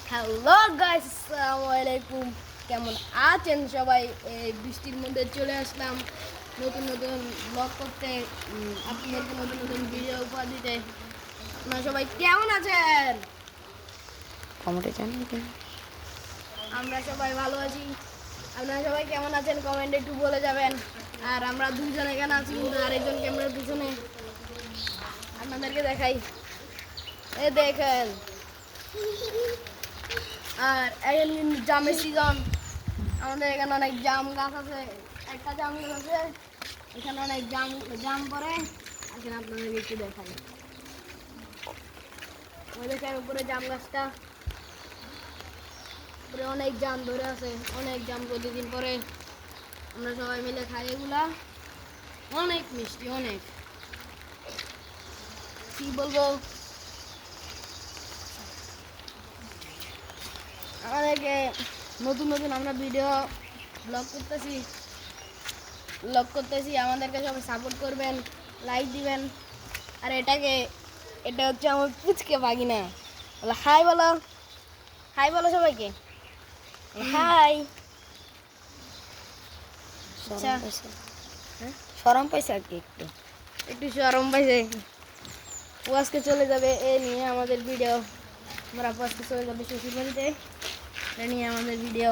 Hello guys, আসসালামু আলাইকুম। কেমন আছেন সবাই? এই বৃষ্টির মধ্যে চলে আসলাম নতুন নতুন ব্লগ করতে, আপনাদেরকে নতুন নতুন ভিডিও উপহার দিতে। আপনারা সবাই কেমন আছেন? কমেন্টে জানাবেন। আমরা সবাই ভালো আছি। আপনারা সবাই কেমন আছেন কমেন্টে একটু বলে যাবেন। আর আমরা দুইজন এখানে আছি, কিন্তু আরেকজন ক্যামেরার পিছনে। আপনাদেরকে দেখাই, এ দেখেন। আর এখন কিন্তু জামের সিজন। আমাদের এখানে অনেক জাম গাছ আছে, একটা জাম গাছ আছে, এখানে অনেক জাম জাম পড়ে। এখন আপনাদেরকে একটু দেখাই, ওই দেখেন উপরে জাম গাছটা, উপরে অনেক জাম ধরে আছে, অনেক জাম প্রতিদিন পরে। আমরা সবাই মিলে খাই এগুলা, অনেক মিষ্টি, অনেক কি বলবো। আমাদেরকে নতুন নতুন আমরা ভিডিও ব্লগ করতেছি, আমাদেরকে সবাই সাপোর্ট করবেন, লাইক দিবেন। আর এটা হচ্ছে আমার পুচকে বাগিনা। বলো হাই, বলো হাই, বলো সবাইকে হাই। আচ্ছা, শরম পাইছে আর কি, একটু শরম পাইছে। ও আজকে চলে যাবে এ নিয়ে আমাদের ভিডিও। আমরা আজকে চলে যাবে শ্বশুর বাড়িতে, এ নিয়ে আমাদের ভিডিও।